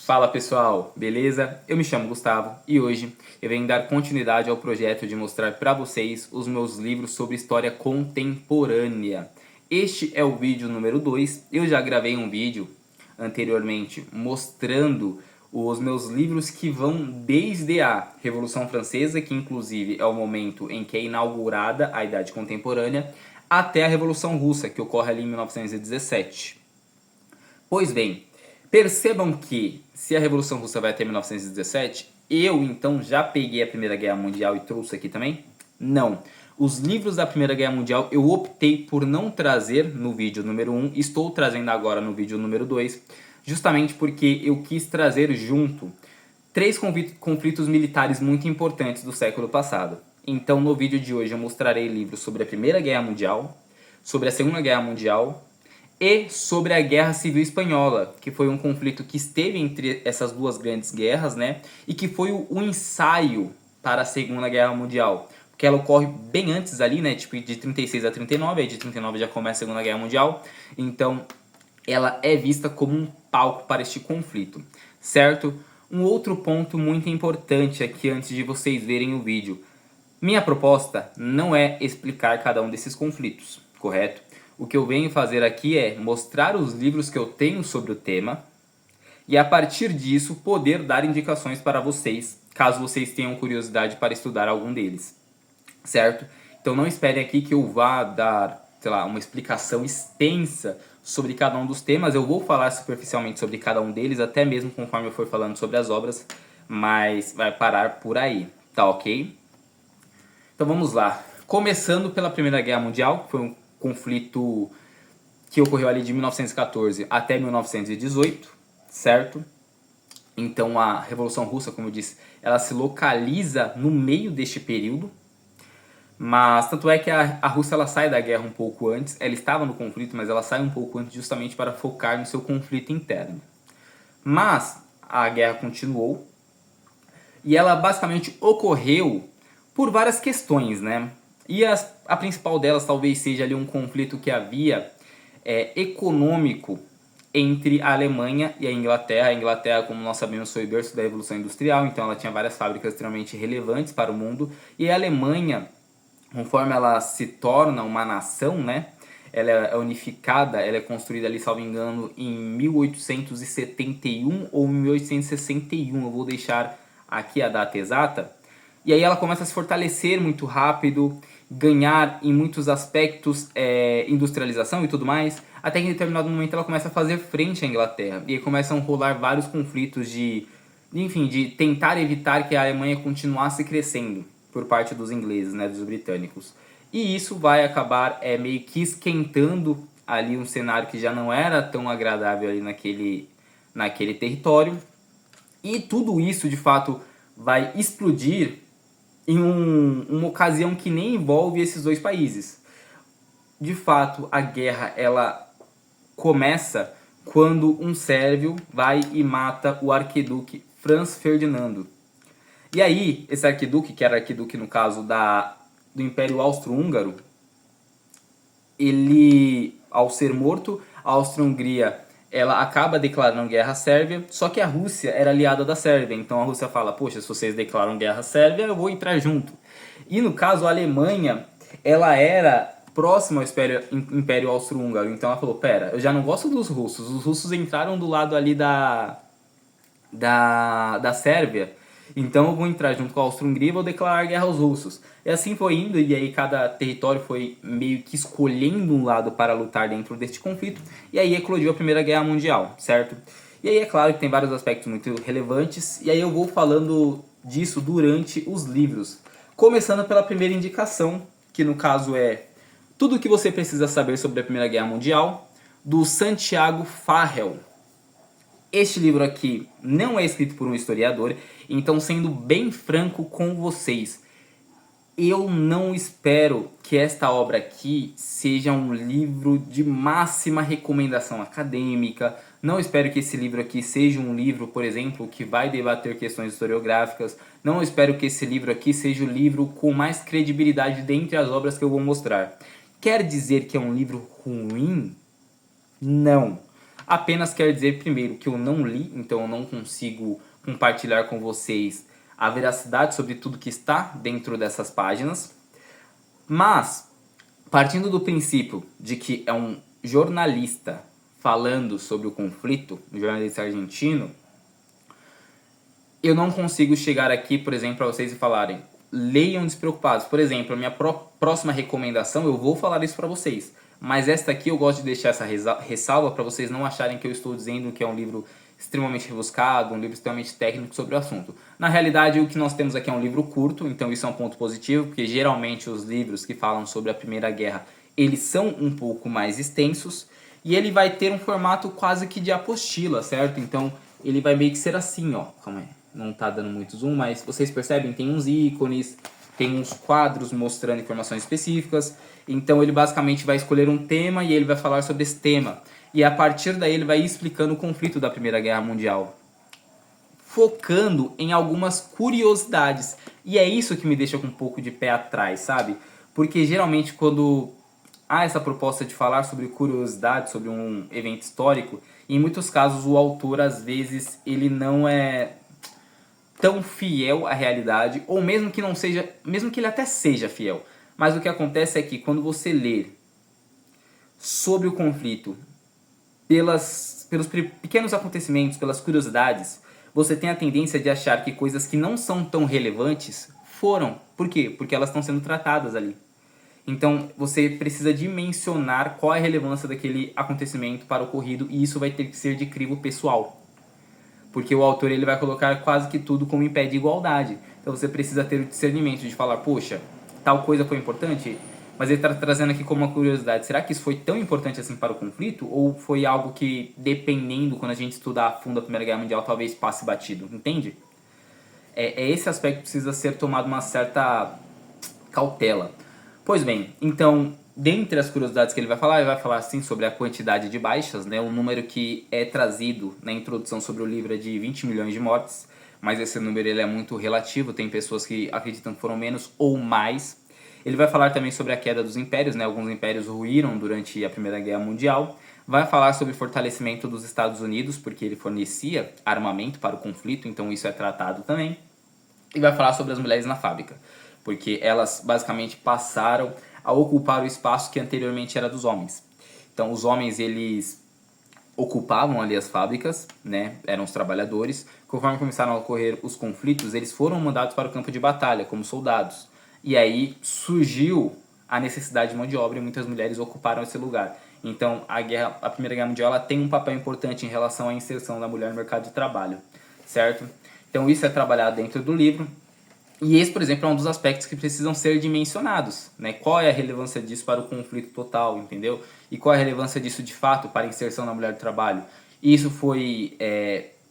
Fala pessoal, beleza? Eu me chamo Gustavo e hoje eu venho dar continuidade ao projeto de mostrar para vocês os meus livros sobre história contemporânea. Este é o vídeo número 2. Eu já gravei um vídeo anteriormente mostrando os meus livros que vão desde a Revolução Francesa, que inclusive é o momento em que é inaugurada a Idade Contemporânea, até a Revolução Russa, que ocorre ali em 1917. Pois bem, percebam que se a Revolução Russa vai até 1917, eu então já peguei a Primeira Guerra Mundial e trouxe aqui também? Não. Os livros da Primeira Guerra Mundial eu optei por não trazer no vídeo número 1, estou trazendo agora no vídeo número 2, justamente porque eu quis trazer junto três conflitos militares muito importantes do século passado. Então no vídeo de hoje eu mostrarei livros sobre a Primeira Guerra Mundial, sobre a Segunda Guerra Mundial, e sobre a Guerra Civil Espanhola, que foi um conflito que esteve entre essas duas grandes guerras, né? E que foi o ensaio para a Segunda Guerra Mundial, porque ela ocorre bem antes ali, né? Tipo de 36 a 39, aí de 39 já começa a Segunda Guerra Mundial. Então, ela é vista como um palco para este conflito, certo? Um outro ponto muito importante aqui antes de vocês verem o vídeo. Minha proposta não é explicar cada um desses conflitos, correto? O que eu venho fazer aqui é mostrar os livros que eu tenho sobre o tema e a partir disso poder dar indicações para vocês, caso vocês tenham curiosidade para estudar algum deles, certo? Então não esperem aqui que eu vá dar, sei lá, uma explicação extensa sobre cada um dos temas. Eu vou falar superficialmente sobre cada um deles, até mesmo conforme eu for falando sobre as obras, mas vai parar por aí, tá ok? Então vamos lá. Começando pela Primeira Guerra Mundial, que foi um conflito que ocorreu ali de 1914 até 1918, certo? Então a Revolução Russa, como eu disse, ela se localiza no meio deste período, mas tanto é que a Rússia ela sai da guerra um pouco antes, ela estava no conflito, mas ela sai um pouco antes justamente para focar no seu conflito interno. Mas a guerra continuou e ela basicamente ocorreu por várias questões, né? E a principal delas talvez seja ali um conflito que havia econômico entre a Alemanha e a Inglaterra. A Inglaterra, como nós sabemos, foi o berço da Revolução Industrial, então ela tinha várias fábricas extremamente relevantes para o mundo. E a Alemanha, conforme ela se torna uma nação, né? Ela é unificada, ela é construída ali, salvo engano, em 1871 ou 1861. Eu vou deixar aqui a data exata. E aí ela começa a se fortalecer muito rápido, ganhar em muitos aspectos industrialização e tudo mais, até que em determinado momento ela começa a fazer frente à Inglaterra. E aí começam a rolar vários conflitos enfim, de tentar evitar que a Alemanha continuasse crescendo por parte dos ingleses, né, dos britânicos. E isso vai acabar meio que esquentando ali um cenário que já não era tão agradável ali naquele território. E tudo isso, de fato, vai explodir em uma ocasião que nem envolve esses dois países. De fato, a guerra ela começa quando um sérvio vai e mata o arquiduque Franz Ferdinando. E aí, esse arquiduque, que era arquiduque no caso do Império Austro-Húngaro, ele, ao ser morto, a Áustria-Hungria ela acaba declarando guerra à Sérvia, só que a Rússia era aliada da Sérvia, então a Rússia fala, poxa, se vocês declaram guerra à Sérvia, eu vou entrar junto. E no caso, a Alemanha, ela era próxima ao Império Austro-Húngaro, então ela falou, pera, eu já não gosto dos russos, os russos entraram do lado ali da Sérvia, então eu vou entrar junto com a Áustria-Hungria e vou declarar guerra aos russos. E assim foi indo, e aí cada território foi meio que escolhendo um lado para lutar dentro deste conflito, e aí eclodiu a Primeira Guerra Mundial, certo? E aí é claro que tem vários aspectos muito relevantes, e aí eu vou falando disso durante os livros. Começando pela primeira indicação, que no caso é Tudo o que você precisa saber sobre a Primeira Guerra Mundial, do Santiago Farrell. Este livro aqui não é escrito por um historiador, então sendo bem franco com vocês, eu não espero que esta obra aqui seja um livro de máxima recomendação acadêmica, não espero que esse livro aqui seja um livro, por exemplo, que vai debater questões historiográficas, não espero que esse livro aqui seja o livro com mais credibilidade dentre as obras que eu vou mostrar. Quer dizer que é um livro ruim? Não. Apenas quer dizer, primeiro, que eu não li, então eu não consigo compartilhar com vocês a veracidade sobre tudo que está dentro dessas páginas. Mas, partindo do princípio de que é um jornalista falando sobre o conflito, um jornalista argentino, eu não consigo chegar aqui, por exemplo, para vocês e falarem, leiam despreocupados. Por exemplo, a minha próxima recomendação, eu vou falar isso para vocês. Mas esta aqui eu gosto de deixar essa ressalva para vocês não acharem que eu estou dizendo que é um livro extremamente rebuscado, um livro extremamente técnico sobre o assunto. Na realidade, o que nós temos aqui é um livro curto, então isso é um ponto positivo, porque geralmente os livros que falam sobre a Primeira Guerra, eles são um pouco mais extensos, e ele vai ter um formato quase que de apostila, certo? Então ele vai meio que ser assim, ó, calma aí, não tá dando muito zoom, mas vocês percebem, tem uns ícones, tem uns quadros mostrando informações específicas, então ele basicamente vai escolher um tema e ele vai falar sobre esse tema. E a partir daí ele vai explicando o conflito da Primeira Guerra Mundial, focando em algumas curiosidades. E é isso que me deixa com um pouco de pé atrás, sabe? Porque geralmente quando há essa proposta de falar sobre curiosidade, sobre um evento histórico, em muitos casos o autor às vezes ele não é tão fiel à realidade, ou mesmo que não seja, mesmo que ele até seja fiel. Mas o que acontece é que quando você lê sobre o conflito pelos pequenos acontecimentos, pelas curiosidades, você tem a tendência de achar que coisas que não são tão relevantes foram. Por quê? Porque elas estão sendo tratadas ali. Então você precisa dimensionar qual é a relevância daquele acontecimento para o ocorrido, e isso vai ter que ser de crivo pessoal. Porque o autor ele vai colocar quase que tudo como em pé de igualdade. Então você precisa ter o discernimento de falar, poxa, tal coisa foi importante, mas ele está trazendo aqui como uma curiosidade. Será que isso foi tão importante assim para o conflito? Ou foi algo que, dependendo, quando a gente estudar a fundo a Primeira Guerra Mundial, talvez passe batido? Entende? Esse aspecto que precisa ser tomado uma certa cautela. Pois bem, então, dentre as curiosidades que ele vai falar assim sobre a quantidade de baixas, né? Um número que é trazido na introdução sobre o livro é de 20 milhões de mortes, mas esse número ele é muito relativo, tem pessoas que acreditam que foram menos ou mais. Ele vai falar também sobre a queda dos impérios, né? Alguns impérios ruíram durante a Primeira Guerra Mundial. Vai falar sobre o fortalecimento dos Estados Unidos, porque ele fornecia armamento para o conflito, então isso é tratado também. E vai falar sobre as mulheres na fábrica, porque elas basicamente passaram a ocupar o espaço que anteriormente era dos homens. Então os homens eles ocupavam ali as fábricas, né? Eram os trabalhadores. Conforme começaram a ocorrer os conflitos, eles foram mandados para o campo de batalha como soldados. E aí surgiu a necessidade de mão de obra e muitas mulheres ocuparam esse lugar. Então a Primeira Guerra Mundial ela tem um papel importante em relação à inserção da mulher no mercado de trabalho, certo? Então isso é trabalhado dentro do livro. E esse, por exemplo, é um dos aspectos que precisam ser dimensionados, né? Qual é a relevância disso para o conflito total, entendeu? E qual é a relevância disso de fato para a inserção da mulher no trabalho? Isso foi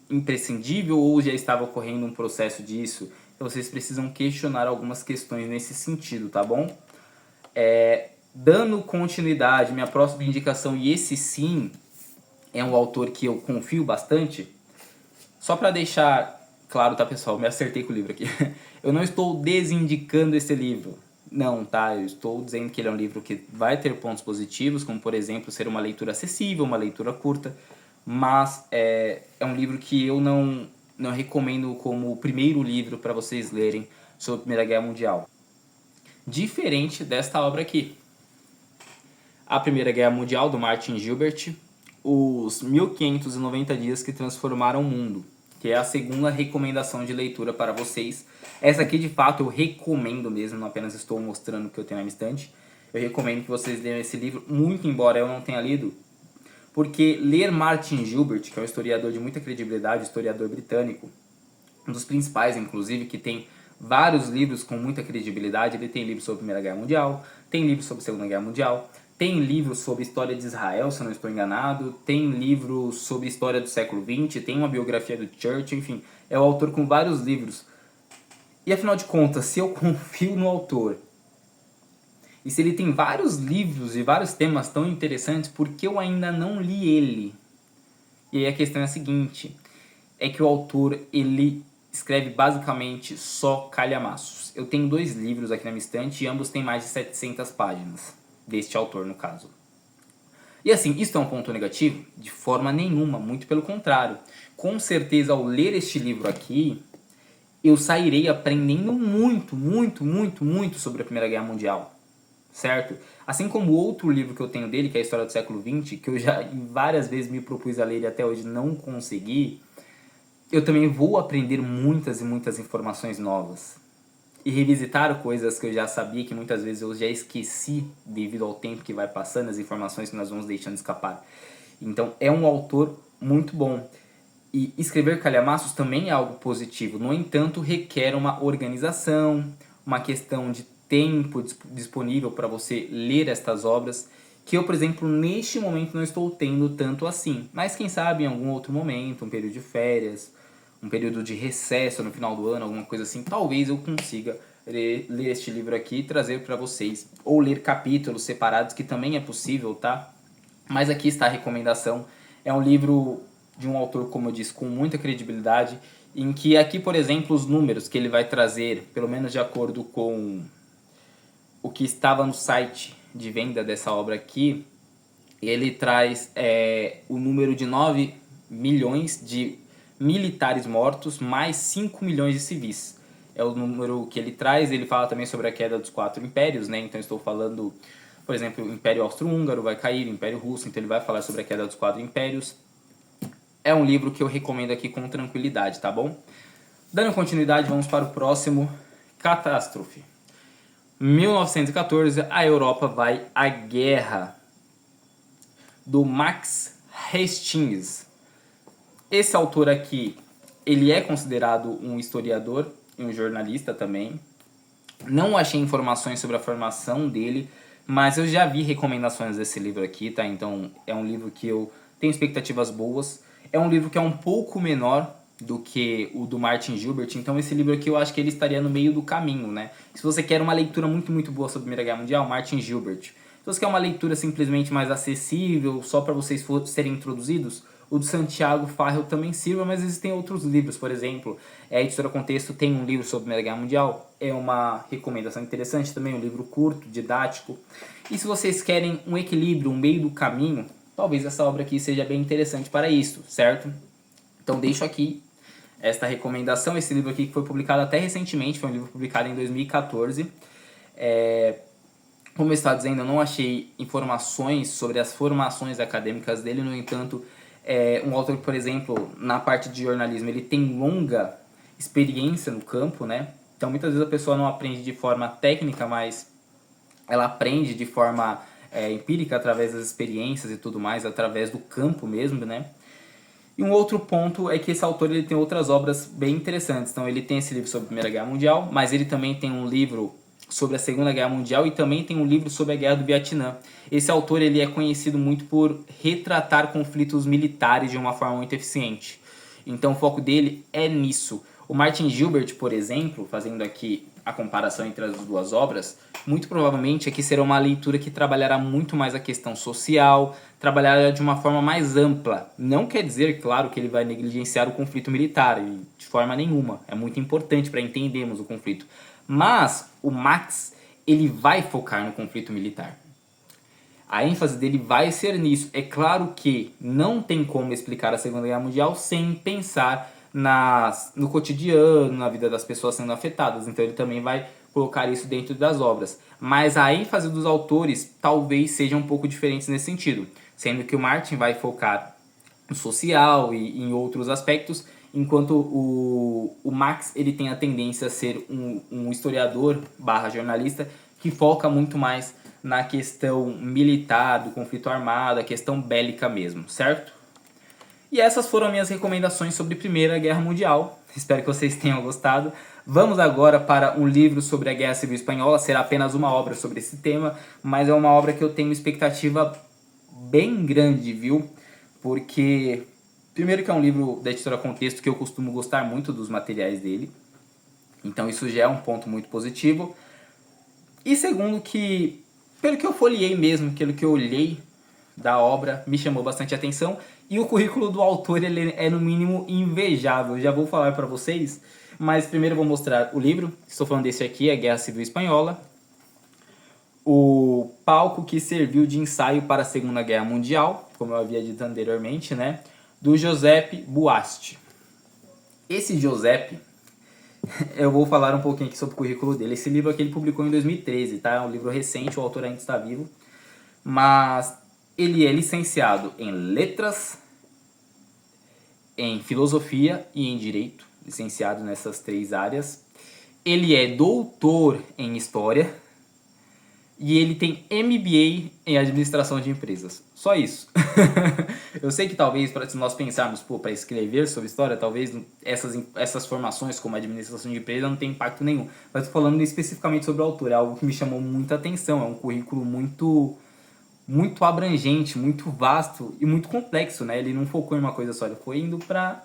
imprescindível ou já estava ocorrendo um processo disso? Então vocês precisam questionar algumas questões nesse sentido, tá bom? Dando continuidade, minha próxima indicação, e esse sim é um autor que eu confio bastante, só para deixar claro, tá, pessoal? Me acertei com o livro aqui. Eu não estou desindicando esse livro. Não, tá? Eu estou dizendo que ele é um livro que vai ter pontos positivos, como, por exemplo, ser uma leitura acessível, uma leitura curta. Mas é um livro que eu não recomendo como o primeiro livro para vocês lerem sobre a Primeira Guerra Mundial. Diferente desta obra aqui. A Primeira Guerra Mundial, do Martin Gilbert. Os 1590 dias que transformaram o mundo, que é a segunda recomendação de leitura para vocês. Essa aqui, de fato, eu recomendo mesmo, não apenas estou mostrando que eu tenho na minha estante. Eu recomendo que vocês leiam esse livro, muito embora eu não tenha lido, porque ler Martin Gilbert, que é um historiador de muita credibilidade, historiador britânico, um dos principais, inclusive, que tem vários livros com muita credibilidade. Ele tem livros sobre a Primeira Guerra Mundial, tem livros sobre a Segunda Guerra Mundial, tem livros sobre a história de Israel, se eu não estou enganado, tem livros sobre a história do século XX, tem uma biografia do Churchill, enfim, é o autor com vários livros. E afinal de contas, se eu confio no autor, e se ele tem vários livros e vários temas tão interessantes, por que eu ainda não li ele? E aí a questão é a seguinte, é que o autor, ele escreve basicamente só calhamaços. Eu tenho 2 livros aqui na minha estante e ambos têm mais de 700 páginas. Deste autor, no caso. E assim, isso é um ponto negativo? De forma nenhuma, muito pelo contrário. Com certeza, ao ler este livro aqui, eu sairei aprendendo muito sobre a Primeira Guerra Mundial, certo? Assim como outro livro que eu tenho dele, que é a História do Século XX, que eu já várias vezes me propus a ler e até hoje não consegui, eu também vou aprender muitas informações novas. E revisitar coisas que eu já sabia, que muitas vezes eu já esqueci devido ao tempo que vai passando, as informações que nós vamos deixando escapar. Então é um autor muito bom. E escrever calhamaços também é algo positivo. No entanto, requer uma organização, uma questão de tempo disponível para você ler estas obras, que eu, por exemplo, neste momento não estou tendo tanto assim. Mas quem sabe em algum outro momento, um período de férias, um período de recesso no final do ano, alguma coisa assim, talvez eu consiga ler este livro aqui e trazer para vocês. Ou ler capítulos separados, que também é possível, tá? Mas aqui está a recomendação. É um livro de um autor, como eu disse, com muita credibilidade, em que aqui, por exemplo, os números que ele vai trazer, pelo menos de acordo com o que estava no site de venda dessa obra aqui, ele traz o número de 9 milhões de militares mortos, mais 5 milhões de civis. É o número que ele traz. Ele fala também sobre a queda dos 4 impérios, né? Então estou falando, por exemplo, o Império Austro-Húngaro vai cair, o Império Russo, então ele vai falar sobre a queda dos 4 impérios. É um livro que eu recomendo aqui com tranquilidade, tá bom? Dando continuidade, vamos para o próximo, Catástrofe. 1914, a Europa vai à guerra, do Max Hastings. Esse autor aqui, ele é considerado um historiador e um jornalista também. Não achei informações sobre a formação dele, mas eu já vi recomendações desse livro aqui, tá? Então é um livro que eu tenho expectativas boas. É um livro que é um pouco menor do que o do Martin Gilbert, então esse livro aqui eu acho que ele estaria no meio do caminho, né? Se você quer uma leitura muito boa sobre a Primeira Guerra Mundial, Martin Gilbert. Se você quer uma leitura simplesmente mais acessível, só para vocês serem introduzidos, o do Santiago Farrell também sirva, mas existem outros livros, por exemplo, a Editora Contexto tem um livro sobre a Primeira Guerra Mundial, é uma recomendação interessante também, um livro curto, didático. E se vocês querem um equilíbrio, um meio do caminho, talvez essa obra aqui seja bem interessante para isso, certo? Então deixo aqui esta recomendação, esse livro aqui que foi publicado até recentemente, foi um livro publicado em 2014. Como eu estava dizendo, eu não achei informações sobre as formações acadêmicas dele, no entanto, um autor que, por exemplo, na parte de jornalismo, ele tem longa experiência no campo, né? Então muitas vezes a pessoa não aprende de forma técnica, mas ela aprende de forma empírica através das experiências e tudo mais, através do campo mesmo, né? E um outro ponto é que esse autor ele tem outras obras bem interessantes. Então ele tem esse livro sobre a Primeira Guerra Mundial, mas ele também tem um livro sobre a Segunda Guerra Mundial e também tem um livro sobre a Guerra do Vietnã. Esse autor ele é conhecido muito por retratar conflitos militares de uma forma muito eficiente. Então o foco dele é nisso. O Martin Gilbert, por exemplo, fazendo aqui a comparação entre as duas obras, muito provavelmente aqui será uma leitura que trabalhará muito mais a questão social, trabalhará de uma forma mais ampla. Não quer dizer, claro, que ele vai negligenciar o conflito militar, de forma nenhuma. É muito importante para entendermos o conflito. Mas o Max, ele vai focar no conflito militar. A ênfase dele vai ser nisso. É claro que não tem como explicar a Segunda Guerra Mundial sem pensar no cotidiano, na vida das pessoas sendo afetadas. Então ele também vai colocar isso dentro das obras. Mas a ênfase dos autores talvez seja um pouco diferente nesse sentido. Sendo que o Martin vai focar no social e em outros aspectos, enquanto o Max ele tem a tendência a ser um historiador / jornalista que foca muito mais na questão militar, do conflito armado, a questão bélica mesmo, certo? E essas foram minhas recomendações sobre a Primeira Guerra Mundial. Espero que vocês tenham gostado. Vamos agora para um livro sobre a Guerra Civil Espanhola. Será apenas uma obra sobre esse tema, mas é uma obra que eu tenho expectativa bem grande, viu? Porque, primeiro que é um livro da Editora Contexto que eu costumo gostar muito dos materiais dele. Então isso já é um ponto muito positivo. E segundo que, pelo que eu folhei mesmo, pelo que eu olhei da obra, me chamou bastante atenção. E o currículo do autor ele é no mínimo invejável, já vou falar para vocês. Mas primeiro eu vou mostrar o livro, estou falando desse aqui, A Guerra Civil Espanhola. o palco que serviu de ensaio para a Segunda Guerra Mundial, como eu havia dito anteriormente, né, do Giuseppe Buasti. Esse Giuseppe, eu vou falar um pouquinho aqui sobre o currículo dele. Esse livro aqui ele publicou em 2013, tá? É um livro recente, o autor ainda está vivo. Mas ele é licenciado em Letras, em Filosofia e em Direito. Licenciado nessas 3 áreas. Ele é doutor em História. E ele tem MBA em Administração de Empresas. Só isso. Eu sei que talvez, se nós pensarmos, para escrever sobre história, talvez essas formações como Administração de Empresas não tenham impacto nenhum. Mas estou falando especificamente sobre o autor, é algo que me chamou muita atenção. É um currículo muito abrangente, muito vasto e muito complexo, né? Ele não focou em uma coisa só, ele foi indo para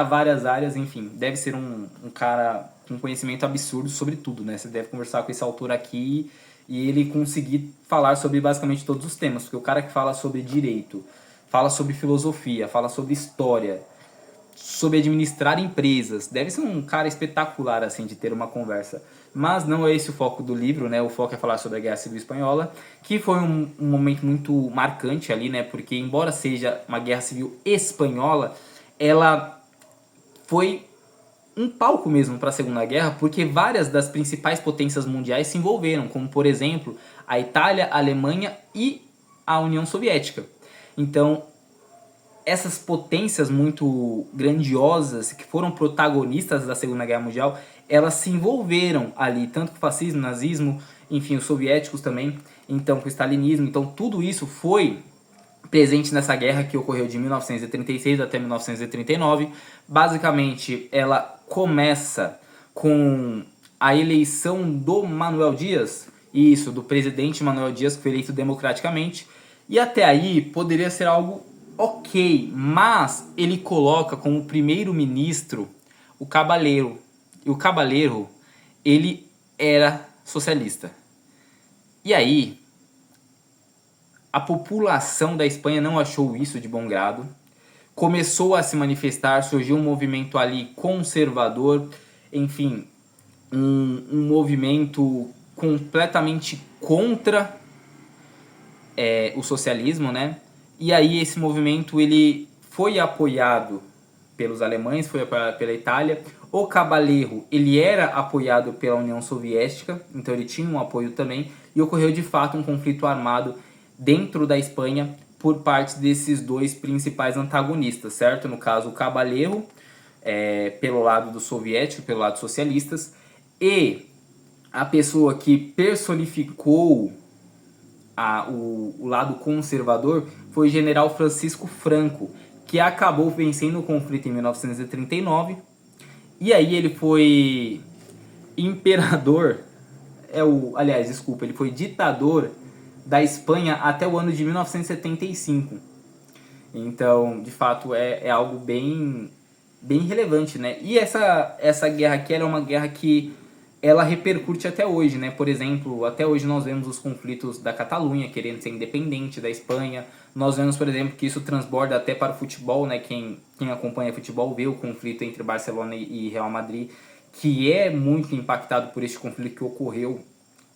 várias áreas, enfim. Deve ser um cara com conhecimento absurdo sobre tudo, né? Você deve conversar com esse autor aqui e ele conseguir falar sobre basicamente todos os temas, porque o cara que fala sobre direito, fala sobre filosofia, fala sobre história, sobre administrar empresas, deve ser um cara espetacular assim de ter uma conversa. Mas não é esse o foco do livro, né? O foco é falar sobre a Guerra Civil Espanhola, que foi um momento muito marcante ali, né? Porque embora seja uma Guerra Civil Espanhola, ela foi um palco mesmo para a Segunda Guerra, porque várias das principais potências mundiais se envolveram, como por exemplo a Itália, a Alemanha e a União Soviética. Então, essas potências muito grandiosas que foram protagonistas da Segunda Guerra Mundial, elas se envolveram ali, tanto com o fascismo, nazismo, enfim, os soviéticos também, então com o stalinismo. Então tudo isso foi presente nessa guerra que ocorreu de 1936 até 1939. Basicamente, ela começa com a eleição do Manuel Dias, isso, do presidente Manuel Dias, que foi eleito democraticamente, e até aí poderia ser algo ok, mas ele coloca como primeiro-ministro o Cabaleiro, e o Cabaleiro, ele era socialista. E aí, a população da Espanha não achou isso de bom grado, começou a se manifestar, surgiu um movimento ali conservador, enfim, um movimento completamente contra o socialismo, né? E aí esse movimento ele foi apoiado pelos alemães, foi apoiado pela Itália. O Cabaleiro ele era apoiado pela União Soviética, então ele tinha um apoio também, e ocorreu de fato um conflito armado dentro da Espanha por parte desses dois principais antagonistas, certo? No caso, o Cabaleiro, pelo lado do soviético, pelo lado socialistas, e a pessoa que personificou o lado conservador foi o general Francisco Franco, que acabou vencendo o conflito em 1939, e aí ele foi imperador, ele foi ditador da Espanha até o ano de 1975. Então, de fato, é algo bem relevante, né? E essa guerra aqui é uma guerra que ela repercute até hoje, né? Por exemplo, até hoje nós vemos os conflitos da Catalunha querendo ser independente da Espanha. Nós vemos, por exemplo, que isso transborda até para o futebol, né? Quem acompanha futebol vê o conflito entre Barcelona e Real Madrid, que é muito impactado por este conflito que ocorreu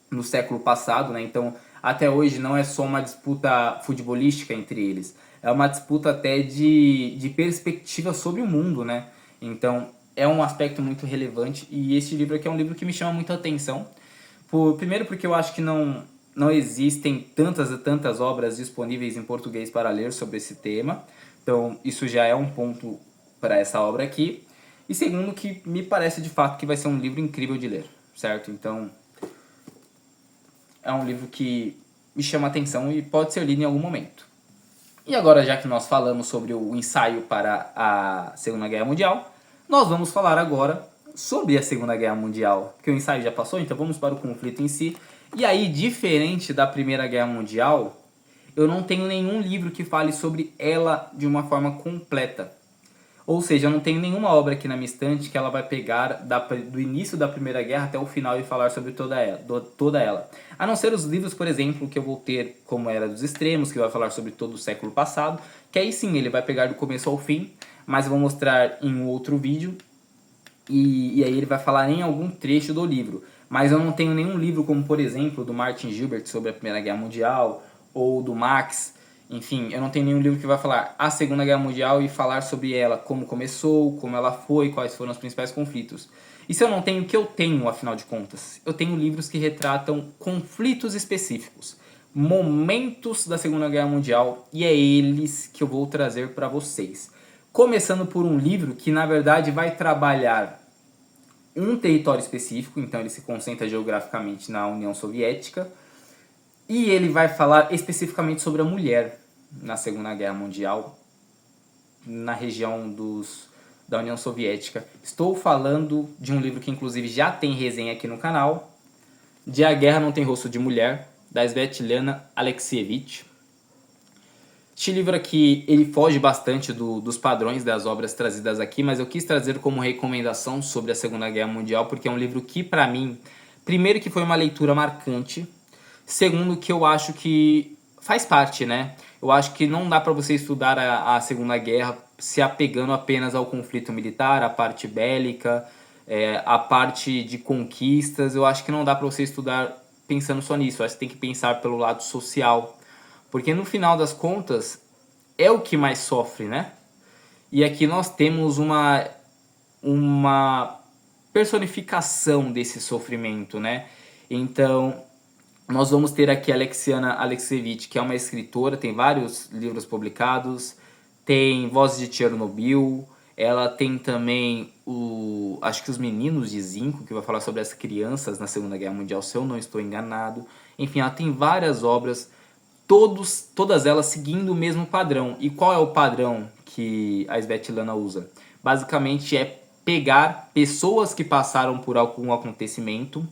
no século passado, né? Então, até hoje não é só uma disputa futebolística entre eles, é uma disputa até de perspectiva sobre o mundo, né? Então, é um aspecto muito relevante, e esse livro aqui é um livro que me chama muita atenção. Primeiro porque eu acho que não existem tantas obras disponíveis em português para ler sobre esse tema, então isso já é um ponto para essa obra aqui. E segundo que me parece de fato que vai ser um livro incrível de ler, certo? Então é um livro que me chama a atenção e pode ser lido em algum momento. E agora, já que nós falamos sobre o ensaio para a Segunda Guerra Mundial, nós vamos falar agora sobre a Segunda Guerra Mundial, porque o ensaio já passou, então vamos para o conflito em si. E aí, diferente da Primeira Guerra Mundial, eu não tenho nenhum livro que fale sobre ela de uma forma completa. Ou seja, eu não tenho nenhuma obra aqui na minha estante que ela vai pegar do início da Primeira Guerra até o final e falar sobre toda ela. A não ser os livros, por exemplo, que eu vou ter, como Era dos Extremos, que vai falar sobre todo o século passado, que aí sim ele vai pegar do começo ao fim, mas eu vou mostrar em um outro vídeo, e aí ele vai falar em algum trecho do livro. mas eu não tenho nenhum livro como, por exemplo, do Martin Gilbert sobre a Primeira Guerra Mundial, ou do Max. Enfim, eu não tenho nenhum livro que vai falar a Segunda Guerra Mundial e falar sobre ela, como começou, como ela foi, quais foram os principais conflitos. E se eu não tenho, o que eu tenho, afinal de contas? Eu tenho livros que retratam conflitos específicos, momentos da Segunda Guerra Mundial, e é eles que eu vou trazer para vocês. Começando por um livro que, na verdade, vai trabalhar um território específico, então ele se concentra geograficamente na União Soviética, e ele vai falar especificamente sobre a mulher na Segunda Guerra Mundial, na região da União Soviética. Estou falando de um livro que inclusive já tem resenha aqui no canal, de A Guerra Não Tem Rosto de Mulher, da Svetlana Alexievich. Este livro aqui, ele foge bastante dos padrões das obras trazidas aqui, mas eu quis trazer como recomendação sobre a Segunda Guerra Mundial, porque é um livro que, para mim, primeiro que foi uma leitura marcante, segundo que eu acho que faz parte, né? Eu acho que não dá para você estudar a Segunda Guerra se apegando apenas ao conflito militar, à parte bélica, a parte de conquistas. Eu acho que não dá para você estudar pensando só nisso. Eu acho que tem que pensar pelo lado social, porque no final das contas é o que mais sofre, né? E aqui nós temos uma personificação desse sofrimento, né? Então, nós vamos ter aqui a Alexiana Alexievich, que é uma escritora, tem vários livros publicados, tem Vozes de Chernobyl, ela tem também acho que Os Meninos de Zinco, que vai falar sobre as crianças na Segunda Guerra Mundial, se eu não estou enganado. Enfim, ela tem várias obras, todas elas seguindo o mesmo padrão. E qual é o padrão que a Svetlana usa? Basicamente é pegar pessoas que passaram por algum acontecimento,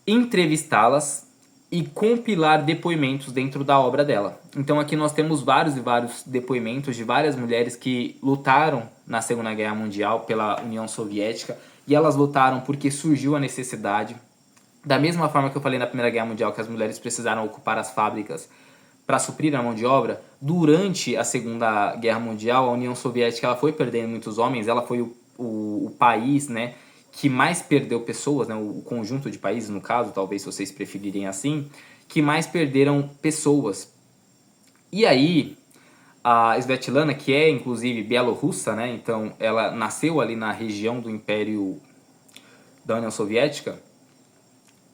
entrevistá-las e compilar depoimentos dentro da obra dela. Então aqui nós temos vários e vários depoimentos de várias mulheres que lutaram na Segunda Guerra Mundial pela União Soviética, e elas lutaram porque surgiu a necessidade. Da mesma forma que eu falei na Primeira Guerra Mundial que as mulheres precisaram ocupar as fábricas para suprir a mão de obra, durante a Segunda Guerra Mundial a União Soviética ela foi perdendo muitos homens, ela foi o país, né, que mais perdeu pessoas, né, o conjunto de países no caso, talvez vocês preferirem assim, que mais perderam pessoas. E aí a Svetlana, que é inclusive bielorrussa, né, então ela nasceu ali na região do Império da União Soviética,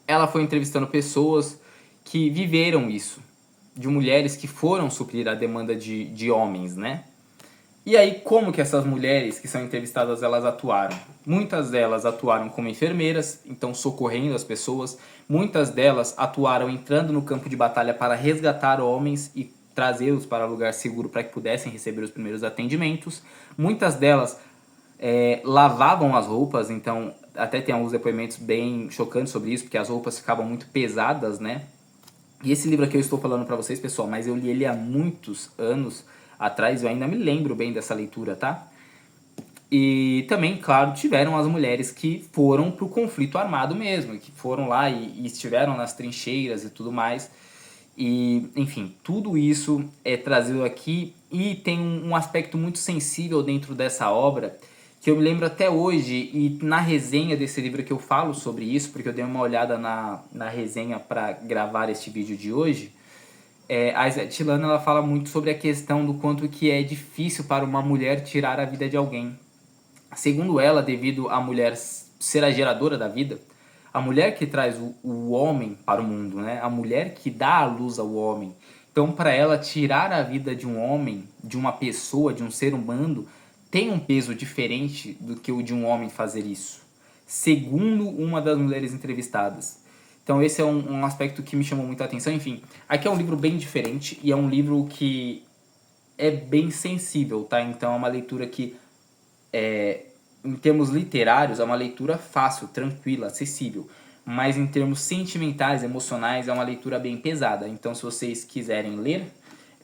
ela foi entrevistando pessoas que viveram isso, de mulheres que foram suprir a demanda de homens, né? E aí, como que essas mulheres que são entrevistadas, elas atuaram? Muitas delas atuaram como enfermeiras, então socorrendo as pessoas. Muitas delas atuaram entrando no campo de batalha para resgatar homens e trazê-los para lugar seguro para que pudessem receber os primeiros atendimentos. Muitas delas lavavam as roupas, então até tem alguns depoimentos bem chocantes sobre isso, porque as roupas ficavam muito pesadas, né? E esse livro aqui eu estou falando para vocês, pessoal, mas eu li ele há muitos anos atrás, eu ainda me lembro bem dessa leitura, tá? E também, claro, tiveram as mulheres que foram pro conflito armado mesmo, que foram lá e estiveram nas trincheiras e tudo mais. E, enfim, tudo isso é trazido aqui e tem um aspecto muito sensível dentro dessa obra, que eu me lembro até hoje, e na resenha desse livro que eu falo sobre isso, porque eu dei uma olhada na resenha para gravar este vídeo de hoje. A Svetlana ela fala muito sobre a questão do quanto que é difícil para uma mulher tirar a vida de alguém. Segundo ela, devido a mulher ser a geradora da vida, a mulher que traz o homem para o mundo, né? A mulher que dá a luz ao homem. Então, para ela, tirar a vida de um homem, de uma pessoa, de um ser humano, tem um peso diferente do que o de um homem fazer isso, segundo uma das mulheres entrevistadas. Então esse é um aspecto que me chamou muita atenção. Enfim, aqui é um livro bem diferente e é um livro que é bem sensível, tá? Então é uma leitura que, em termos literários, é uma leitura fácil, tranquila, acessível. Mas em termos sentimentais, emocionais, é uma leitura bem pesada. Então se vocês quiserem ler,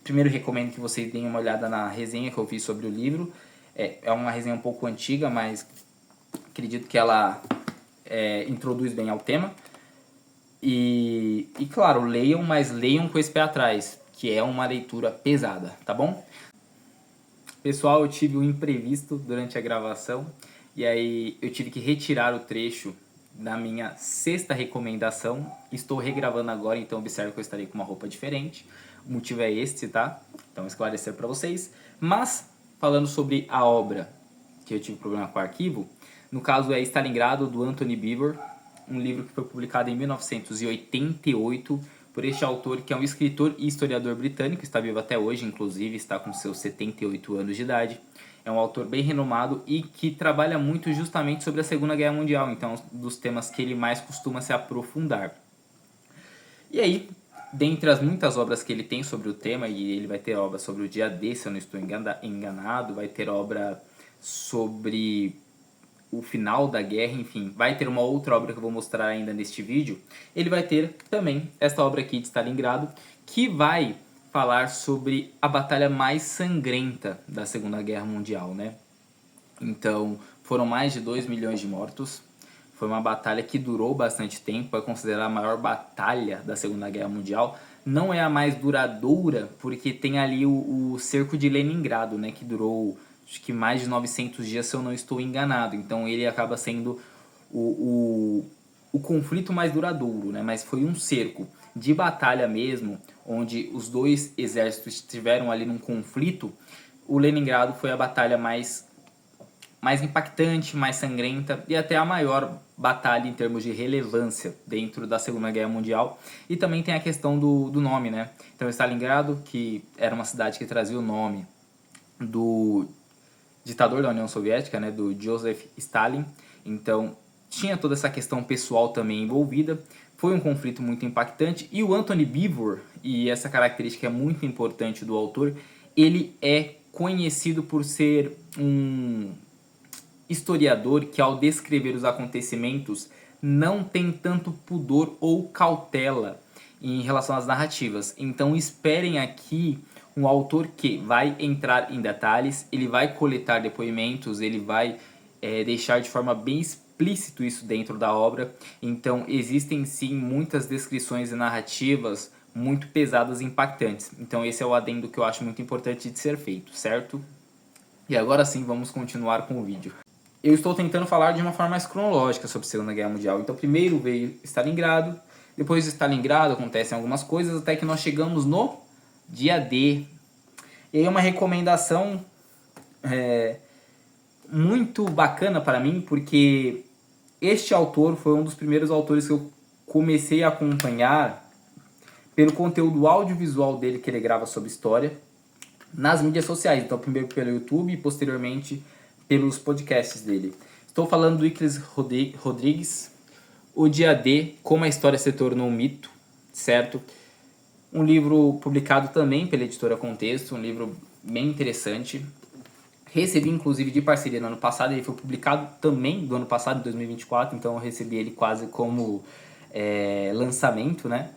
primeiro recomendo que vocês deem uma olhada na resenha que eu fiz sobre o livro. É uma resenha um pouco antiga, mas acredito que ela introduz bem ao tema. E claro, leiam, mas leiam com esse pé atrás, que é uma leitura pesada, tá bom? Pessoal, eu tive um imprevisto durante a gravação, e aí eu tive que retirar o trecho da minha sexta recomendação. Estou regravando agora, então observe que eu estarei com uma roupa diferente. O motivo é este, tá? Então esclarecer para vocês. Mas, falando sobre a obra, que eu tive problema com o arquivo, no caso é Stalingrado, do Anthony Beevor, um livro que foi publicado em 1988 por este autor, que é um escritor e historiador britânico, está vivo até hoje, inclusive está com seus 78 anos de idade. É um autor bem renomado e que trabalha muito justamente sobre a Segunda Guerra Mundial, então dos temas que ele mais costuma se aprofundar. E aí, dentre as muitas obras que ele tem sobre o tema, e ele vai ter obra sobre o dia D, se eu não estou enganado, vai ter obra sobre o final da guerra, enfim, vai ter uma outra obra que eu vou mostrar ainda neste vídeo. Ele vai ter também esta obra aqui de Stalingrado, que vai falar sobre a batalha mais sangrenta da Segunda Guerra Mundial, né? Então, foram mais de 2 milhões de mortos. Foi uma batalha que durou bastante tempo, é considerada a maior batalha da Segunda Guerra Mundial. Não é a mais duradoura, porque tem ali o cerco de Leningrado, né, que durou acho que mais de 900 dias, se eu não estou enganado. Então ele acaba sendo o conflito mais duradouro, né? Mas foi um cerco de batalha mesmo, onde os dois exércitos estiveram ali num conflito. O Leningrado foi a batalha mais impactante, mais sangrenta e até a maior batalha em termos de relevância dentro da Segunda Guerra Mundial. E também tem a questão do nome, né? Então Stalingrado, que era uma cidade que trazia o nome do ditador da União Soviética, né, do Joseph Stalin. Então tinha toda essa questão pessoal também envolvida. Foi um conflito muito impactante e o Anthony Beevor, e essa característica é muito importante do autor, ele é conhecido por ser um historiador que, ao descrever os acontecimentos, não tem tanto pudor ou cautela em relação às narrativas. Então esperem aqui um autor que vai entrar em detalhes, ele vai coletar depoimentos, ele vai deixar de forma bem explícito isso dentro da obra. Então existem sim muitas descrições e narrativas muito pesadas e impactantes. Então esse é o adendo que eu acho muito importante de ser feito, certo? E agora sim vamos continuar com o vídeo. Eu estou tentando falar de uma forma mais cronológica sobre a Segunda Guerra Mundial. Então primeiro veio Stalingrado, depois de Stalingrado acontecem algumas coisas até que nós chegamos no dia D. E aí uma recomendação muito bacana para mim, porque este autor foi um dos primeiros autores que eu comecei a acompanhar pelo conteúdo audiovisual dele que ele grava sobre história nas mídias sociais. Então primeiro pelo YouTube e posteriormente pelos podcasts dele. Estou falando do Iclis Rodrigues, O Dia D, Como a História se Tornou um Mito, certo? Um livro publicado também pela editora Contexto, um livro bem interessante. Recebi inclusive de parceria no ano passado, ele foi publicado também do ano passado, em 2024, então eu recebi ele quase como lançamento, né?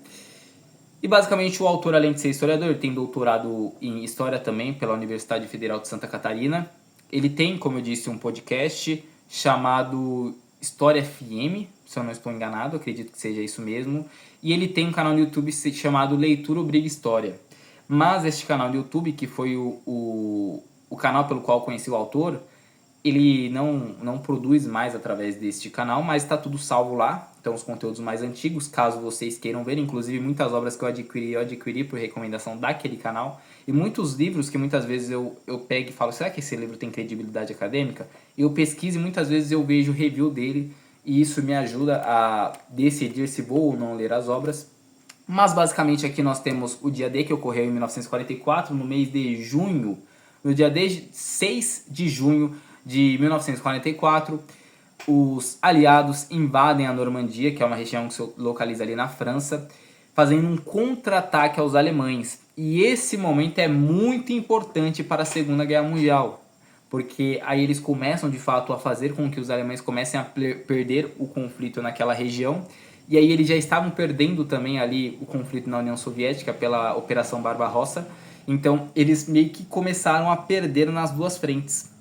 E basicamente o autor, além de ser historiador, ele tem doutorado em História também pela Universidade Federal de Santa Catarina. Ele tem, como eu disse, um podcast chamado História FM, se eu não estou enganado, acredito que seja isso mesmo. E ele tem um canal no YouTube chamado Leitura Obriga História. Mas este canal no YouTube, que foi o canal pelo qual eu conheci o autor, ele não produz mais através deste canal, mas está tudo salvo lá. Então os conteúdos mais antigos, caso vocês queiram ver, inclusive muitas obras que eu adquiri por recomendação daquele canal. E muitos livros que muitas vezes eu pego e falo, será que esse livro tem credibilidade acadêmica? Eu pesquiso e muitas vezes eu vejo o review dele e isso me ajuda a decidir se vou ou não ler as obras. Mas basicamente aqui nós temos o dia D, que ocorreu em 1944, no mês de junho, no dia 6 de junho de 1944, os aliados invadem a Normandia, que é uma região que se localiza ali na França, fazendo um contra-ataque aos alemães. E esse momento é muito importante para a Segunda Guerra Mundial, porque aí eles começam de fato a fazer com que os alemães comecem a perder o conflito naquela região. E aí eles já estavam perdendo também ali o conflito na União Soviética pela Operação Barbarossa. Então eles meio que começaram a perder nas duas frentes.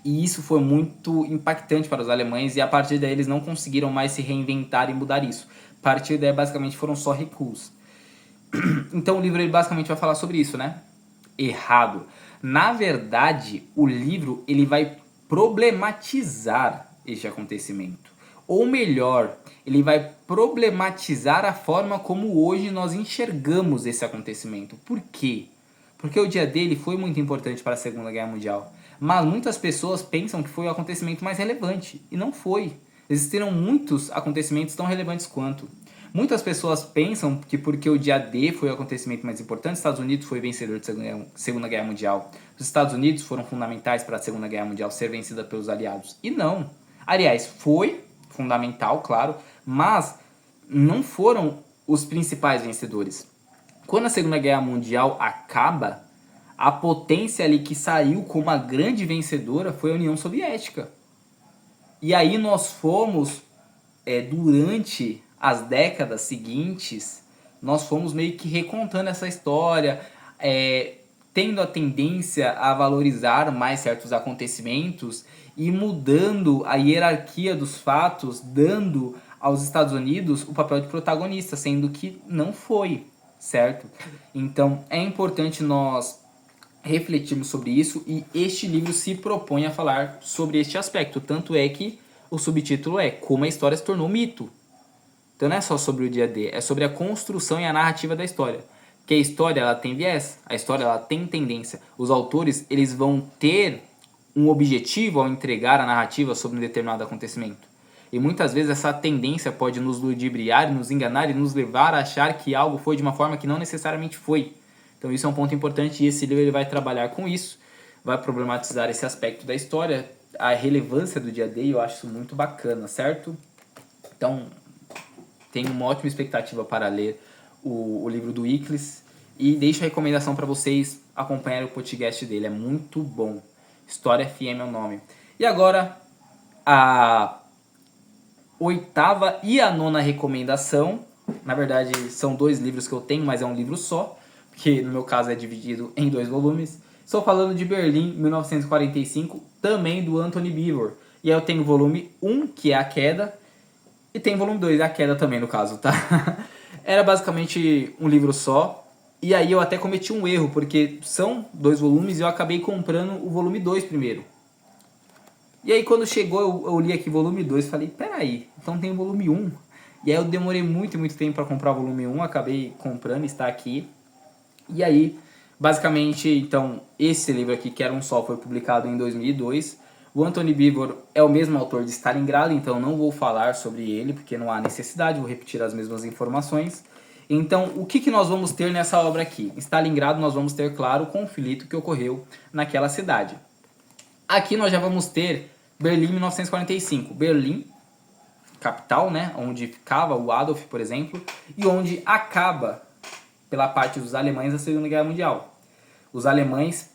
E isso foi muito impactante para os alemães e a partir daí eles não conseguiram mais se reinventar e mudar isso. A partir daí basicamente foram só recuos. Então o livro ele basicamente vai falar sobre isso, né? Errado. Na verdade, o livro ele vai problematizar este acontecimento. Ou melhor, ele vai problematizar a forma como hoje nós enxergamos esse acontecimento. Por quê? Porque o dia dele foi muito importante para a Segunda Guerra Mundial. Mas muitas pessoas pensam que foi o acontecimento mais relevante. E não foi. Existiram muitos acontecimentos tão relevantes quanto. Muitas pessoas pensam que porque o dia D foi o acontecimento mais importante, os Estados Unidos foi vencedor da Segunda Guerra Mundial. Os Estados Unidos foram fundamentais para a Segunda Guerra Mundial ser vencida pelos aliados. E não. Aliás, foi fundamental, claro, mas não foram os principais vencedores. Quando a Segunda Guerra Mundial acaba, a potência ali que saiu como a grande vencedora foi a União Soviética. E aí nós fomos, durante as décadas seguintes, nós fomos meio que recontando essa história, tendo a tendência a valorizar mais certos acontecimentos e mudando a hierarquia dos fatos, dando aos Estados Unidos o papel de protagonista, sendo que não foi, certo? Então é importante nós refletirmos sobre isso e este livro se propõe a falar sobre este aspecto, tanto é que o subtítulo é Como a História se Tornou Mito. Então não é só sobre o dia D, é sobre a construção e a narrativa da história. Porque a história ela tem viés, a história ela tem tendência. Os autores eles vão ter um objetivo ao entregar a narrativa sobre um determinado acontecimento. E muitas vezes essa tendência pode nos ludibriar, nos enganar e nos levar a achar que algo foi de uma forma que não necessariamente foi. Então isso é um ponto importante e esse livro ele vai trabalhar com isso, vai problematizar esse aspecto da história, a relevância do dia D, eu acho isso muito bacana, certo? Então tenho uma ótima expectativa para ler o livro do Iclis e deixo a recomendação para vocês acompanharem o podcast dele, é muito bom. História FM é o nome. E agora a 8ª e a 9ª recomendação. Na verdade são 2 livros que eu tenho, mas é um livro só, porque no meu caso é dividido em 2 volumes. Estou falando de Berlim, 1945, também do Anthony Beevor. E aí eu tenho o volume 1, que é A Queda, e tem o volume 2, A Queda também no caso, tá? Era basicamente um livro só, e aí eu até cometi um erro, porque são 2 volumes e eu acabei comprando o volume 2 primeiro. E aí quando chegou eu li aqui volume 2 e falei, peraí, então tem o volume 1. E aí eu demorei muito tempo para comprar o volume 1, acabei comprando, está aqui. E aí, basicamente, então, esse livro aqui, que era um só, foi publicado em 2002. O Anthony Beevor é o mesmo autor de Stalingrado, então não vou falar sobre ele, porque não há necessidade, vou repetir as mesmas informações. Então, o que nós vamos ter nessa obra aqui? Em Stalingrado nós vamos ter, claro, o conflito que ocorreu naquela cidade. Aqui nós já vamos ter Berlim 1945. Berlim, capital, né, onde ficava o Adolf, por exemplo, e onde acaba, pela parte dos alemães, a Segunda Guerra Mundial. Os alemães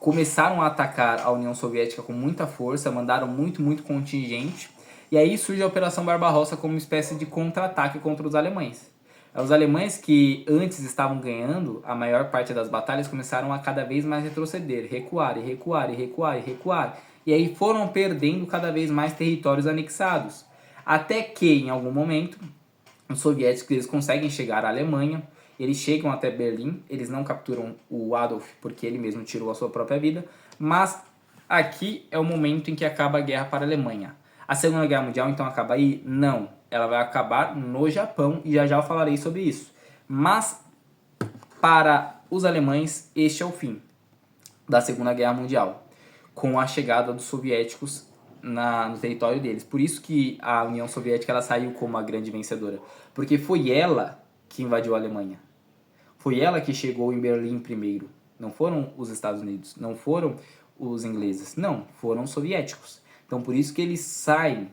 começaram a atacar a União Soviética com muita força, mandaram muito contingente, e aí surge a Operação Barbarossa como uma espécie de contra-ataque contra os alemães. Os alemães que antes estavam ganhando a maior parte das batalhas começaram a cada vez mais retroceder, recuar. E aí foram perdendo cada vez mais territórios anexados. Até que, em algum momento, os soviéticos eles conseguem chegar à Alemanha, eles chegam até Berlim, eles não capturam o Adolf porque ele mesmo tirou a sua própria vida, mas aqui é o momento em que acaba a guerra para a Alemanha. A Segunda Guerra Mundial então acaba aí? Não, ela vai acabar no Japão e já eu falarei sobre isso. Mas para os alemães este é o fim da Segunda Guerra Mundial, com a chegada dos soviéticos no território deles. Por isso que a União Soviética ela saiu como a grande vencedora, porque foi ela que invadiu a Alemanha. Foi ela que chegou em Berlim primeiro. Não foram os Estados Unidos, não foram os ingleses, não, foram os soviéticos. Então por isso que eles saem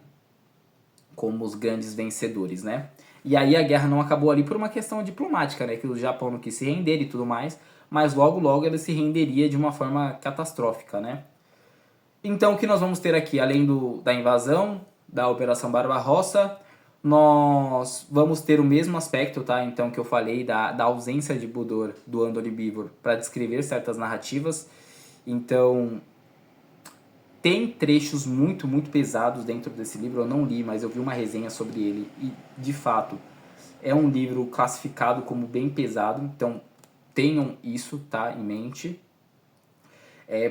como os grandes vencedores, né? E aí a guerra não acabou ali por uma questão diplomática, né? Que o Japão não quis se render e tudo mais, mas logo ela se renderia de uma forma catastrófica, né? Então o que nós vamos ter aqui, além da invasão, da Operação Barbarossa, nós vamos ter o mesmo aspecto, tá? Então, que eu falei da ausência de pudor do Anthony Beevor para descrever certas narrativas. Então, tem trechos muito pesados dentro desse livro. Eu não li, mas eu vi uma resenha sobre ele e, de fato, é um livro classificado como bem pesado. Então, tenham isso, tá, em mente.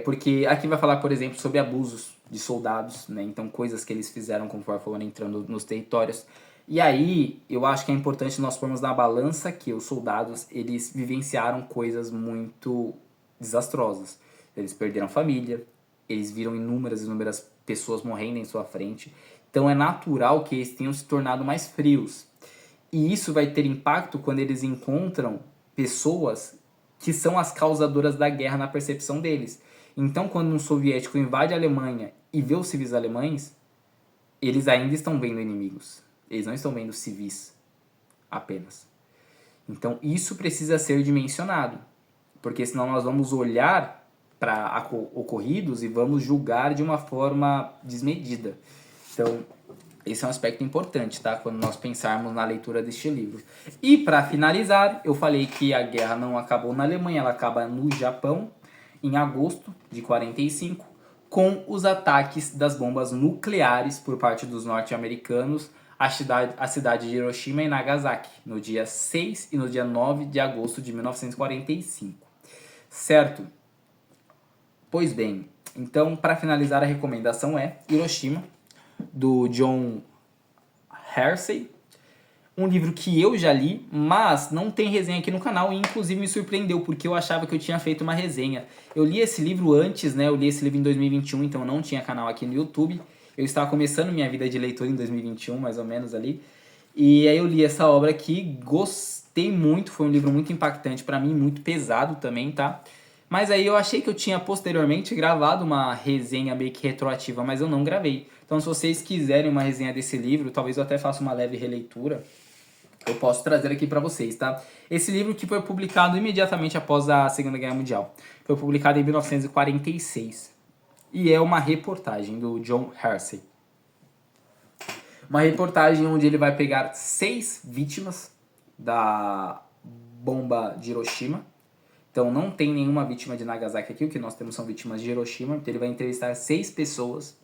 Porque aqui vai falar, por exemplo, sobre abusos de soldados, né? Então coisas que eles fizeram conforme foram entrando nos territórios. E aí eu acho que é importante nós pormos na balança que os soldados, eles vivenciaram coisas muito desastrosas. Eles perderam família, eles viram inúmeras pessoas morrendo em sua frente. Então é natural que eles tenham se tornado mais frios. E isso vai ter impacto quando eles encontram pessoas que são as causadoras da guerra na percepção deles. Então, quando um soviético invade a Alemanha e vê os civis alemães, eles ainda estão vendo inimigos. Eles não estão vendo civis apenas. Então, isso precisa ser dimensionado, porque senão nós vamos olhar para ocorridos e vamos julgar de uma forma desmedida. Então, esse é um aspecto importante, tá? Quando nós pensarmos na leitura deste livro. E para finalizar, eu falei que a guerra não acabou na Alemanha, ela acaba no Japão, em agosto de 45, com os ataques das bombas nucleares por parte dos norte-americanos à cidade de Hiroshima e Nagasaki, no dia 6 e no dia 9 de agosto de 1945. Certo? Pois bem, então para finalizar a recomendação é Hiroshima, do John Hersey, um livro que eu já li, mas não tem resenha aqui no canal e inclusive me surpreendeu, porque eu achava que eu tinha feito uma resenha. Eu li esse livro antes, né? Eu li esse livro em 2021, então não tinha canal aqui no YouTube. Eu estava começando minha vida de leitor em 2021, mais ou menos ali. E aí eu li essa obra aqui, gostei muito, foi um livro muito impactante para mim, muito pesado também, tá? Mas aí eu achei que eu tinha posteriormente gravado uma resenha meio que retroativa, mas eu não gravei. Então se vocês quiserem uma resenha desse livro, talvez eu até faça uma leve releitura, eu posso trazer aqui para vocês, tá? Esse livro que foi publicado imediatamente após a Segunda Guerra Mundial. Foi publicado em 1946. E é uma reportagem do John Hersey. Uma reportagem onde ele vai pegar 6 vítimas da bomba de Hiroshima. Então não tem nenhuma vítima de Nagasaki aqui, o que nós temos são vítimas de Hiroshima. Então ele vai entrevistar 6 pessoas.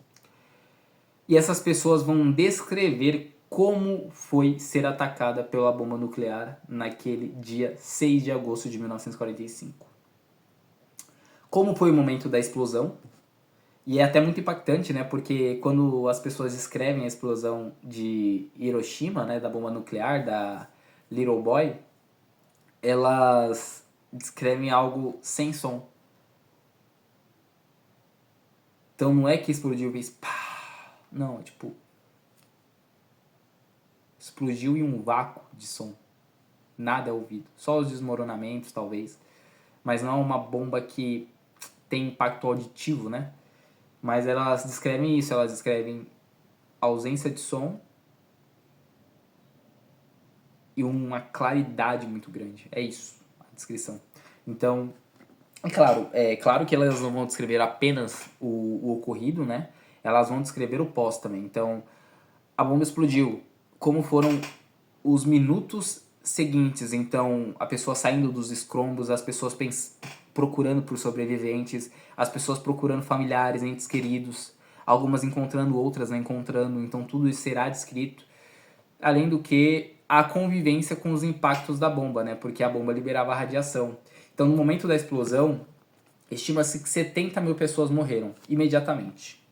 E essas pessoas vão descrever como foi ser atacada pela bomba nuclear naquele dia 6 de agosto de 1945. Como foi o momento da explosão. E é até muito impactante, né? Porque quando as pessoas descrevem a explosão de Hiroshima, né? Da bomba nuclear, da Little Boy, elas descrevem algo sem som. Então não é que explodiu e fez pá. Não, tipo... explodiu em um vácuo de som. Nada é ouvido. Só os desmoronamentos, talvez. Mas não é uma bomba que tem impacto auditivo, né? Mas elas descrevem isso. Elas descrevem ausência de som e uma claridade muito grande. É isso, a descrição. Então, é claro que elas não vão descrever apenas o ocorrido, né? Elas vão descrever o pós também. Então, a bomba explodiu. Como foram os minutos seguintes? Então, a pessoa saindo dos escombros, as pessoas procurando por sobreviventes, as pessoas procurando familiares, entes queridos, algumas encontrando, outras não encontrando. Então, tudo isso será descrito. Além do que, a convivência com os impactos da bomba, né? Porque a bomba liberava radiação. Então, no momento da explosão, estima-se que 70 mil pessoas morreram imediatamente.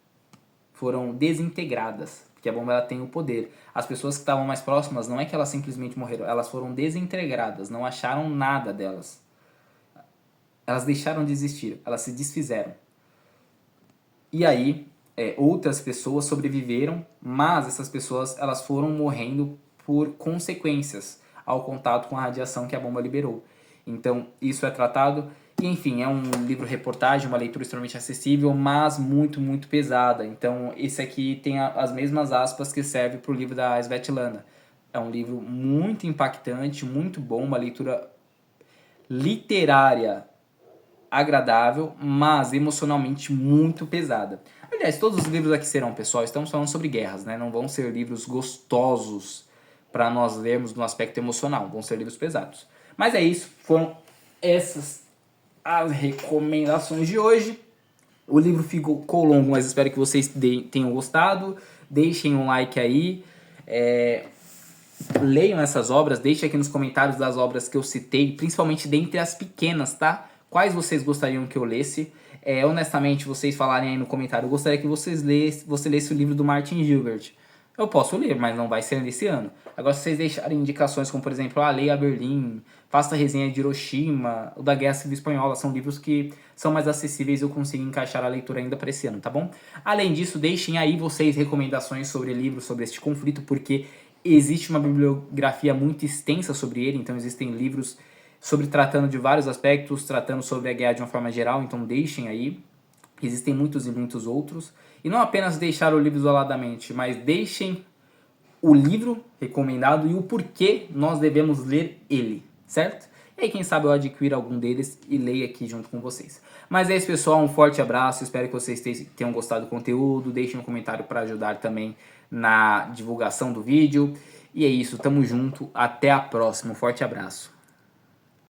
Foram desintegradas, porque a bomba ela tem o poder. As pessoas que estavam mais próximas, não é que elas simplesmente morreram, elas foram desintegradas, não acharam nada delas. Elas deixaram de existir, elas se desfizeram. E aí, outras pessoas sobreviveram, mas essas pessoas elas foram morrendo por consequências ao contato com a radiação que a bomba liberou. Então, isso é tratado. E, enfim, é um livro-reportagem, uma leitura extremamente acessível, mas muito, muito pesada. Então, esse aqui tem as mesmas aspas que serve para o livro da Svetlana. É um livro muito impactante, muito bom, uma leitura literária agradável, mas emocionalmente muito pesada. Aliás, todos os livros aqui serão, pessoal, estamos falando sobre guerras, né? Não vão ser livros gostosos para nós lermos no aspecto emocional, vão ser livros pesados. Mas é isso, foram essas as recomendações de hoje. O livro ficou longo, mas espero que vocês tenham gostado. Deixem um like aí. Leiam essas obras, deixem aqui nos comentários das obras que eu citei, principalmente dentre as pequenas, tá? Quais vocês gostariam que eu lesse. honestamente, vocês falarem aí no comentário, eu gostaria que você lesse o livro do Martin Gilbert. Eu posso ler, mas não vai ser nesse ano. Agora, se vocês deixarem indicações como, por exemplo, A Lei a Berlim, Faça a Resenha de Hiroshima, o da Guerra Civil Espanhola, são livros que são mais acessíveis e eu consigo encaixar a leitura ainda para esse ano, tá bom? Além disso, deixem aí vocês recomendações sobre livros sobre este conflito, porque existe uma bibliografia muito extensa sobre ele, então existem livros sobre tratando de vários aspectos, tratando sobre a guerra de uma forma geral, então deixem aí. Existem muitos e muitos outros. E não apenas deixar o livro isoladamente, mas deixem o livro recomendado e o porquê nós devemos ler ele, certo? E aí, quem sabe eu adquiro algum deles e leia aqui junto com vocês. Mas é isso, pessoal. Um forte abraço. Espero que vocês tenham gostado do conteúdo. Deixem um comentário para ajudar também na divulgação do vídeo. E é isso. Tamo junto. Até a próxima. Um forte abraço.